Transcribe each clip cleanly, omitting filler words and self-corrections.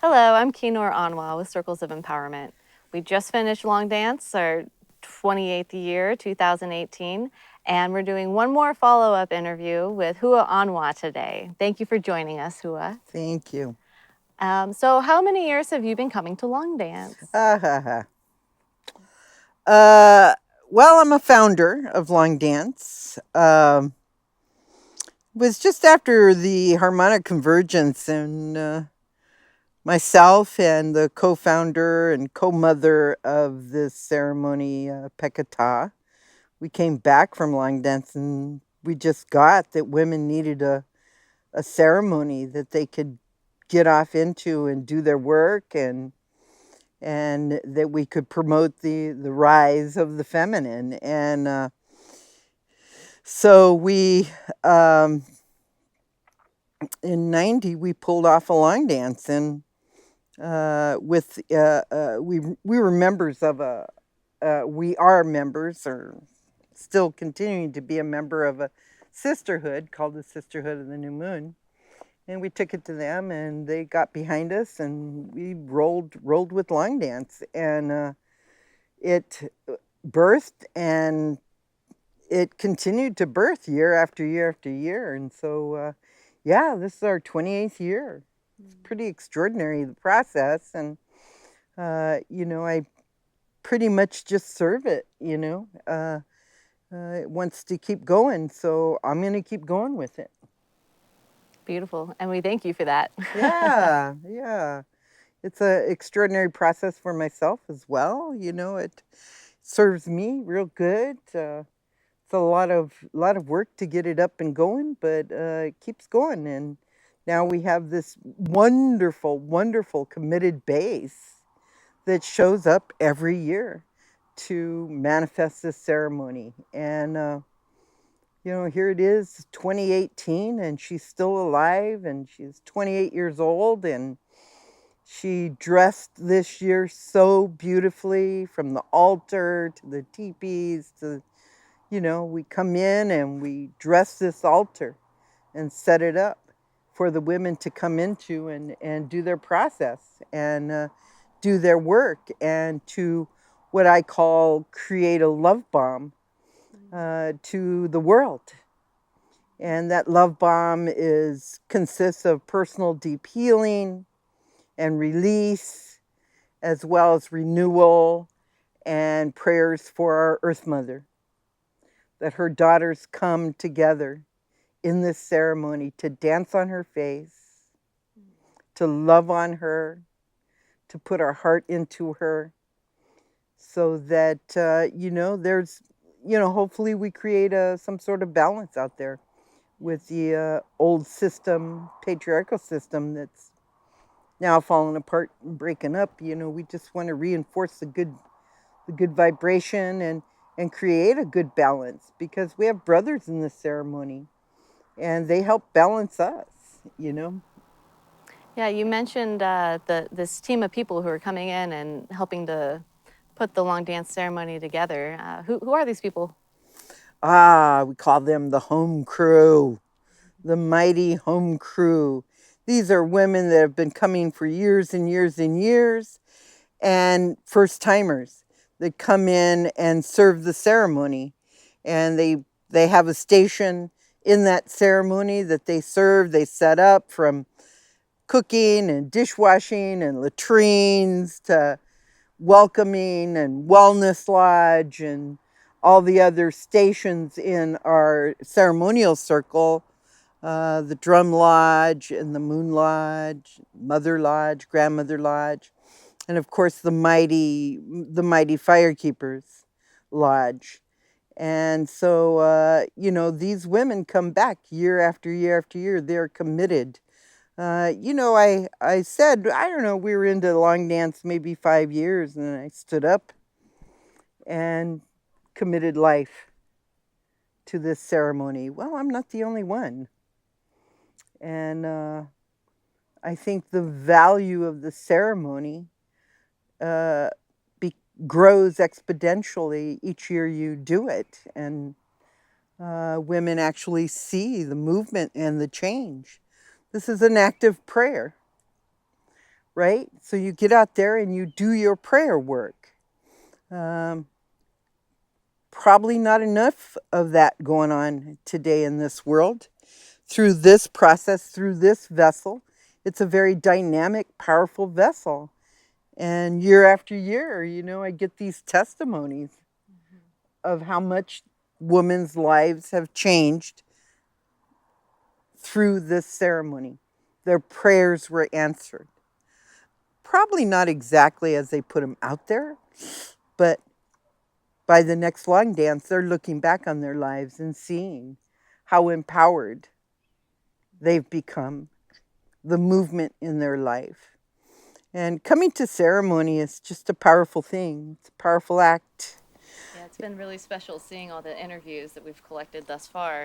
Hello, I'm Mother Hua Anwa with Circles of Empowerment. We just finished Long Dance, our 28th year, 2018, and we're doing one more follow-up interview with Hua Anwa today. Thank you for joining us, Hua. Thank you. So how many years have you been coming to Long Dance? Well, I'm a founder of Long Dance. Was just after the harmonic convergence, and myself and the co-founder and co-mother of this ceremony, Pekata, we came back from Long Dance, and we just got that women needed a ceremony that they could get off into and do their work, and that we could promote the rise of the feminine. And so we in 90 we pulled off a long dance, and we were members of a we are members, or still continuing to be a member of, a sisterhood called the Sisterhood of the New Moon. And we took it to them, and they got behind us, and we rolled with long dance, and it birthed, and it continued to birth year after year after year. And so yeah, this is our 28th year. It's pretty extraordinary, the process. And I pretty much just serve it. It wants to keep going, so I'm going to keep going with it. Beautiful, and we thank you for that. Yeah. It's an extraordinary process for myself as well. It serves me real good. It's a lot of work to get it up and going, but it keeps going. And now we have this wonderful committed base that shows up every year to manifest this ceremony. And here it is, 2018, and she's still alive, and she's 28 years old, and she dressed this year so beautifully, from the altar to the teepees to, we come in and we dress this altar and set it up for the women to come into and do their process, and do their work, and to what I call create a love bomb to the world. And that love bomb consists of personal deep healing and release, as well as renewal and prayers for our Earth Mother, that her daughters come together in this ceremony to dance on her face, to love on her, to put our heart into her, so that, there's, hopefully we create some sort of balance out there with the old system, patriarchal system, that's now falling apart and breaking up. We just want to reinforce the good vibration, and create a good balance, because we have brothers in this ceremony, and they help balance us. Yeah, you mentioned this team of people who are coming in and helping to put the Long Dance ceremony together. Who are these people? We call them the home crew, the mighty home crew. These are women that have been coming for years and years and years, and first timers that come in and serve the ceremony. And they have a station in that ceremony that they serve. They set up, from cooking and dishwashing and latrines to welcoming and wellness lodge, and all the other stations in our ceremonial circle, the drum lodge and the moon lodge, mother lodge, grandmother lodge, and of course the mighty firekeepers lodge. And so these women come back year after year after year. They're committed. I said, I don't know, we were into long dance maybe 5 years, and then I stood up and committed life to this ceremony. Well, I'm not the only one. And I think the value of the ceremony grows exponentially each year you do it. And women actually see the movement and the change. This is an act of prayer. right? So you get out there and you do your prayer work. Um, Probably not enough of that going on today in this world. Through this process, through this vessel, it's a very dynamic, powerful vessel. And year after year, I get these testimonies of how much women's lives have changed through this ceremony. Their prayers were answered. Probably not exactly as they put them out there, but by the next long dance, they're looking back on their lives and seeing how empowered they've become, the movement in their life. And coming to ceremony is just a powerful thing. It's a powerful act. Yeah, it's been really special seeing all the interviews that we've collected thus far,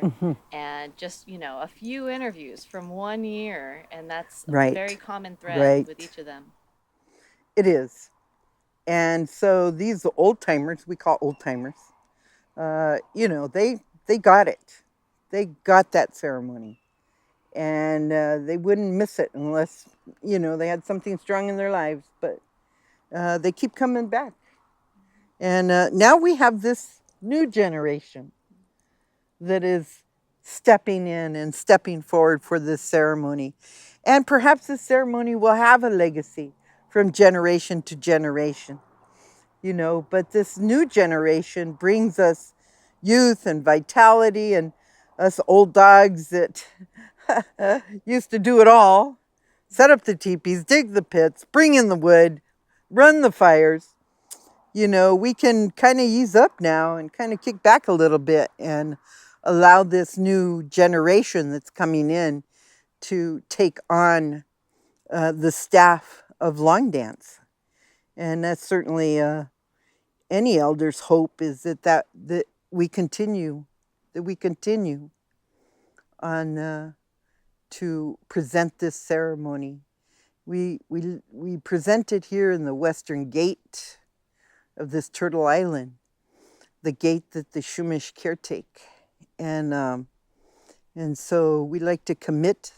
and just, a few interviews from 1 year, and that's a very Right, common thread with right. each of them. It is. And so these old timers, we call old timers, they got it. They got that ceremony. And they wouldn't miss it unless, they had something strong in their lives. But they keep coming back. And now we have this new generation that is stepping in and stepping forward for this ceremony. And perhaps this ceremony will have a legacy from generation to generation, but this new generation brings us youth and vitality, and us old dogs that used to do it all, set up the teepees, dig the pits, bring in the wood, run the fires. We can kind of ease up now and kind of kick back a little bit and allow this new generation that's coming in to take on the staff of long dance. And that's certainly any elder's hope, is that we continue on to present this ceremony. We present it here in the western gate of this Turtle Island, the gate that the Chumash caretake, and so we like to commit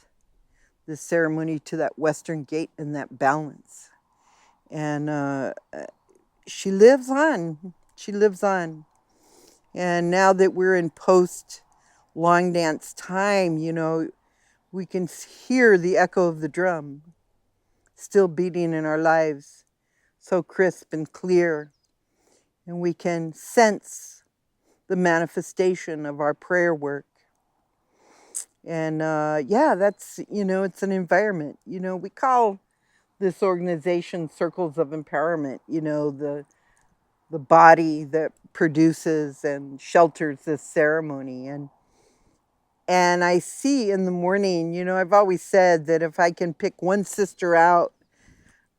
the ceremony to that western gate and that balance. And she lives on. She lives on. And now that we're in post long dance time, we can hear the echo of the drum still beating in our lives, so crisp and clear. And we can sense the manifestation of our prayer work. And yeah, that's, it's an environment. We call this organization Circles of Empowerment, the body that produces and shelters this ceremony. And I see in the morning, I've always said that if I can pick one sister out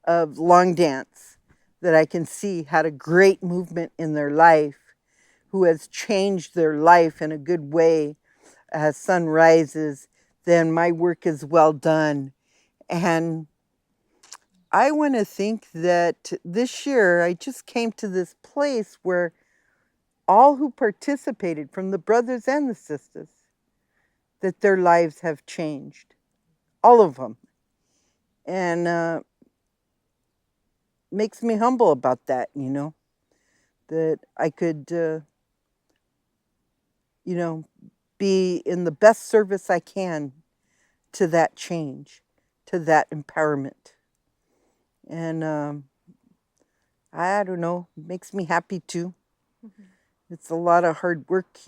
of long dance that I can see had a great movement in their life, who has changed their life in a good way as sun rises, then my work is well done. And I want to think that this year I just came to this place where all who participated, from the brothers and the sisters, that their lives have changed. All of them. And makes me humble about that, that I could, be in the best service I can to that change, to that empowerment. And I don't know, makes me happy too. It's a lot of hard work.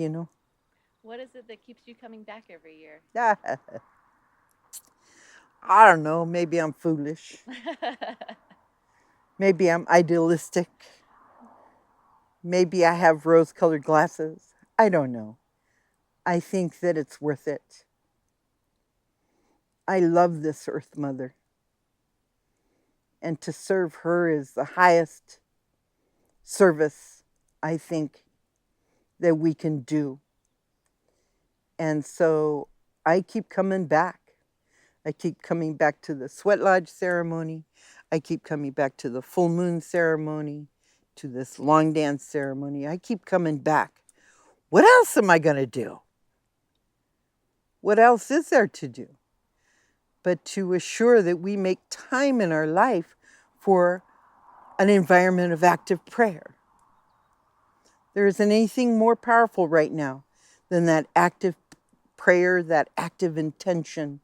What is it that keeps you coming back every year? I don't know, maybe I'm foolish. Maybe I'm idealistic. Maybe I have rose-colored glasses. I don't know. I think that it's worth it. I love this Earth Mother. And to serve her is the highest service, I think, that we can do. And so I keep coming back. I keep coming back to the sweat lodge ceremony. I keep coming back to the full moon ceremony, to this long dance ceremony. I keep coming back. What else am I going to do? What else is there to do? but to assure that we make time in our life for an environment of active prayer. There isn't anything more powerful right now than that active prayer, that active intention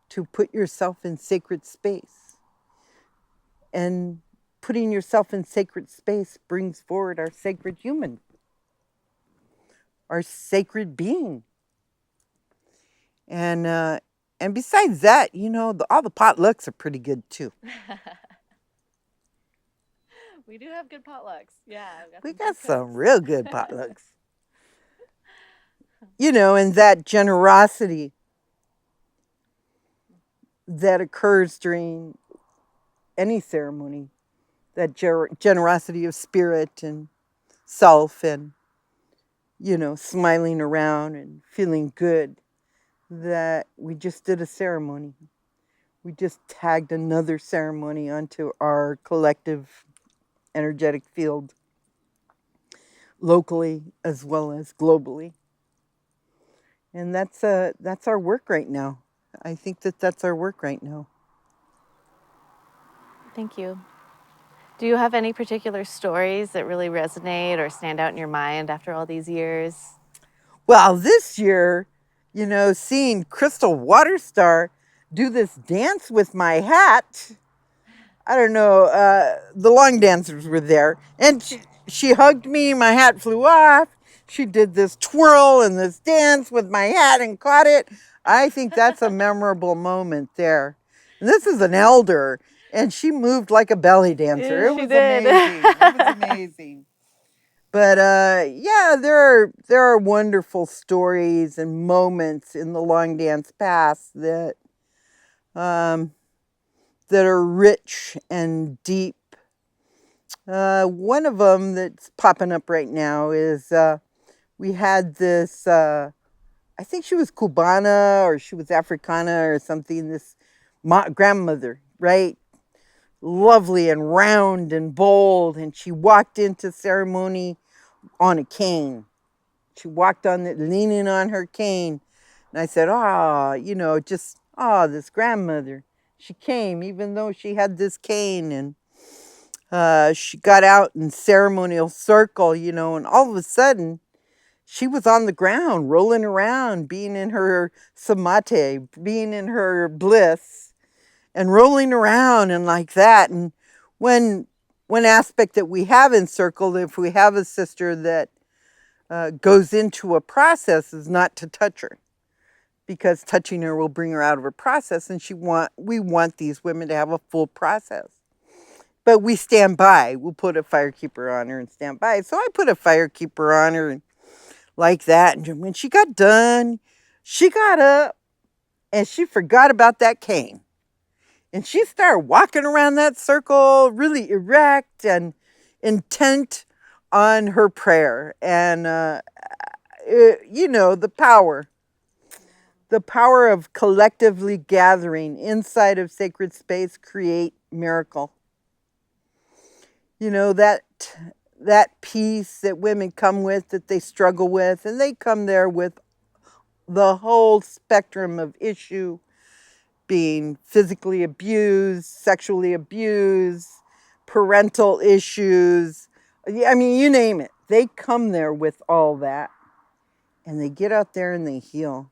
to put yourself in sacred space. And putting yourself in sacred space brings forward our sacred human, our sacred being. And besides that, all the potlucks are pretty good too. We do have good potlucks. Yeah, We got some real good potlucks. And that generosity that occurs during any ceremony, that generosity of spirit and self, and, smiling around and feeling good that we just did a ceremony. We just tagged another ceremony onto our collective energetic field, locally as well as globally. And that's our work right now. I think that's our work right now. Thank you. Do you have any particular stories that really resonate or stand out in your mind after all these years? Well, this year, seeing Crystal Waterstar do this dance with my hat, I don't know, the long dancers were there, and she hugged me, my hat flew off. She did this twirl and this dance with my hat and caught it. I think that's a memorable moment there. And this is an elder, and she moved like a belly dancer. Yeah, it was amazing. It was amazing. But yeah, there are wonderful stories and moments in the long dance past um, that are rich and deep. One of them that's popping up right now is we had this. I think she was Cubana or she was Africana or something. This grandmother, right? Lovely and round and bold, and she walked into ceremony on a cane. She walked on it, leaning on her cane. And I said, this grandmother. She came even though she had this cane, and she got out in ceremonial circle, and all of a sudden she was on the ground, rolling around, being in her samadhi, being in her bliss, and rolling around and like that. And one aspect that we have in circle, if we have a sister that goes into a process, is not to touch her, because touching her will bring her out of her process, and we want these women to have a full process. But we stand by. We'll put a firekeeper on her and stand by. So I put a firekeeper on her and like that. And when she got done, she got up and she forgot about that cane. And she started walking around that circle really erect and intent on her prayer. And, the power of collectively gathering inside of sacred space create miracle. That peace that women come with, that they struggle with, and they come there with the whole spectrum of issue, being physically abused, sexually abused, parental issues. I mean, you name it. They come there with all that, and they get out there and they heal.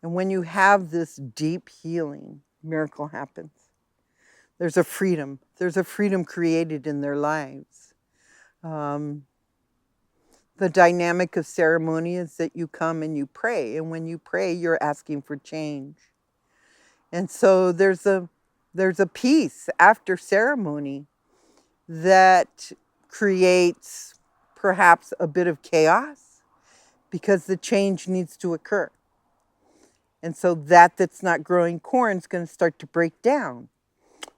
And when you have this deep healing, miracle happens. There's a freedom. There's a freedom created in their lives. The dynamic of ceremony is that you come and you pray. And when you pray, you're asking for change. And so there's a peace after ceremony that creates perhaps a bit of chaos, because the change needs to occur. And so that's not growing corn is going to start to break down.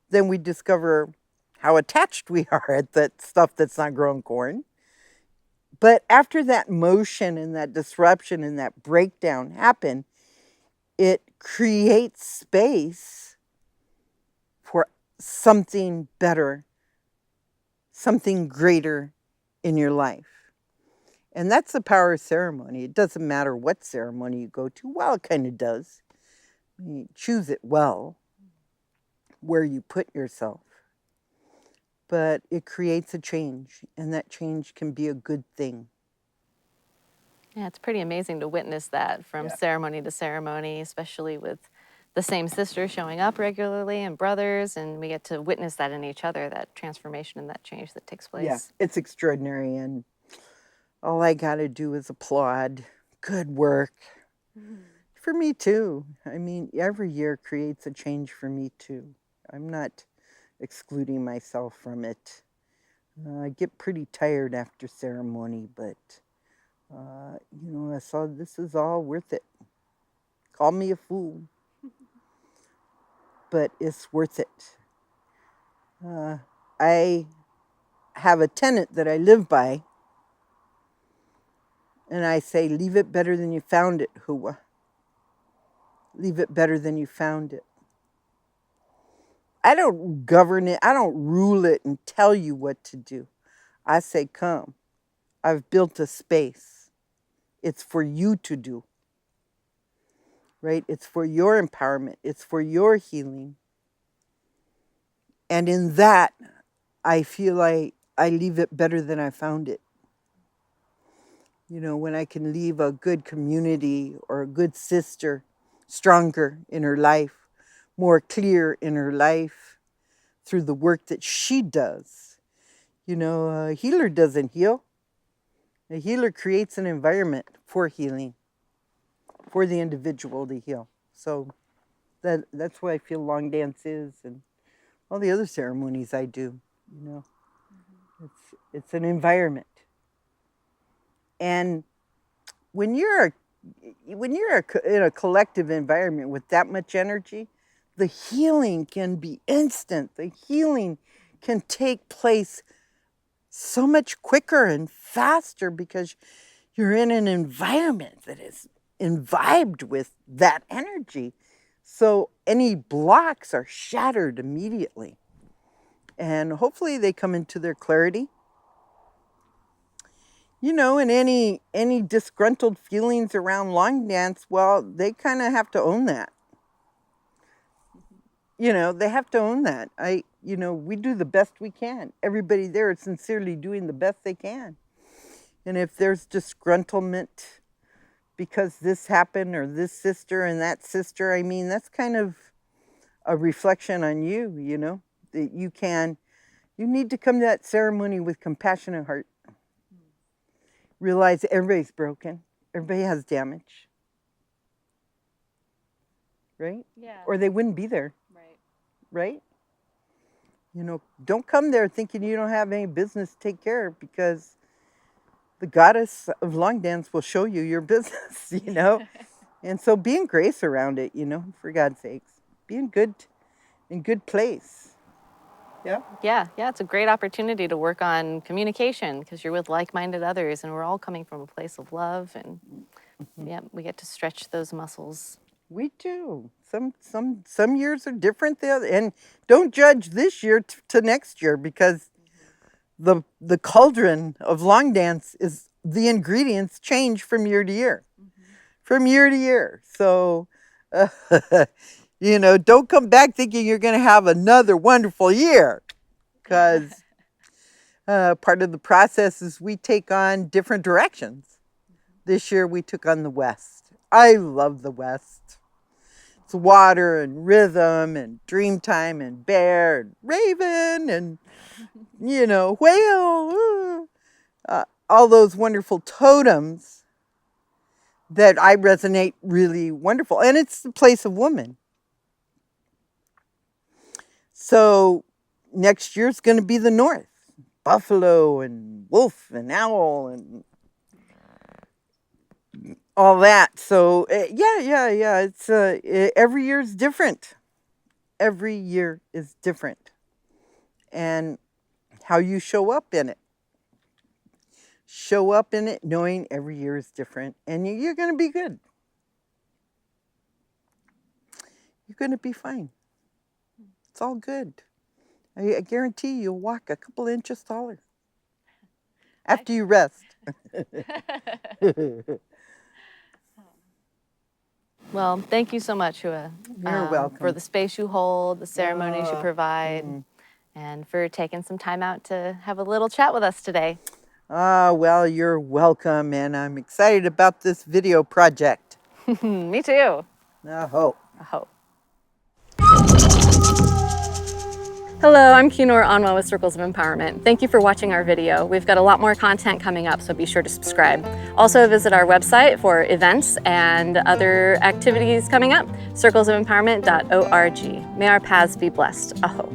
Then we discover how attached we are at that stuff that's not growing corn. But after that motion and that disruption and that breakdown happen, it creates space for something better, something greater in your life. And that's the power of ceremony. It doesn't matter what ceremony you go to. Well, it kind of does. choose it well where you put yourself, but it creates a change, and that change can be a good thing. Yeah, it's pretty amazing to witness that from ceremony to ceremony, especially with the same sisters showing up regularly and brothers, and we get to witness that in each other, that transformation and that change that takes place. Yeah, it's extraordinary, and all I got to do is applaud. Good work. For me too. I mean, every year creates a change for me too. I'm not excluding myself from it. I get pretty tired after ceremony, but I saw this is all worth it. Call me a fool, but it's worth it. I have a tenet that I live by, and I say, leave it better than you found it, Hua. Leave it better than you found it. I don't govern it. I don't rule it and tell you what to do. I say, come. I've built a space. It's for you to do, right? It's for your empowerment. It's for your healing. And in that, I feel like I leave it better than I found it. You know, when I can leave a good community or a good sister stronger in her life, more clear in her life through the work that she does. You know, a healer doesn't heal. A healer creates an environment for healing, for the individual to heal. So that's why I feel long dance is, and all the other ceremonies I do. You know, it's an environment, and when you're in a collective environment with that much energy, the healing can be instant. The healing can take place so much quicker and faster because you're in an environment that is imbibed with that energy. So any blocks are shattered immediately. And hopefully they come into their clarity. You know, and any disgruntled feelings around long dance, well, they kind of have to own that. You know, they have to own that. We do the best we can. Everybody there is sincerely doing the best they can. And if there's disgruntlement because this happened or this sister and that sister, I mean, that's kind of a reflection on you, you know, that you need to come to that ceremony with compassionate heart. Realize everybody's broken. Everybody has damage. Right? Yeah. Or they wouldn't be there. Right. Right? You know, don't come there thinking you don't have any business to take care of, because the goddess of long dance will show you your business, you know? And so be in grace around it, you know, for God's sakes. Be in good place. Yeah? Yeah, it's a great opportunity to work on communication because you're with like-minded others and we're all coming from a place of love, and yeah, we get to stretch those muscles. We do. Some years are different than other, and don't judge this year to next year, because the cauldron of long dance is the ingredients change from year to year. From year to year. So don't come back thinking you're going to have another wonderful year, because part of the process is we take on different directions. This year we took on the West. I love the West. It's water and rhythm and dreamtime and bear and raven and, whale. All those wonderful totems that I resonate really wonderful. And it's the place of woman. So next year's going to be the North. Buffalo and wolf and owl and all that. So yeah. It's every year is different. Every year is different, and how you show up in it. Show up in it knowing every year is different, and you're going to be good. You're going to be fine. It's all good. I guarantee you'll walk a couple inches taller after you rest. Well, thank you so much, Hua, You're for welcome. the space you hold, the ceremonies you Ah, provide, and for taking some time out to have a little chat with us today. well, you're welcome, and I'm excited about this video project. Me too. Aho. I hope. Hello, I'm Kunor Anwa with Circles of Empowerment. Thank you for watching our video. We've got a lot more content coming up, so be sure to subscribe. Also visit our website for events and other activities coming up, circlesofempowerment.org. May our paths be blessed. Aho.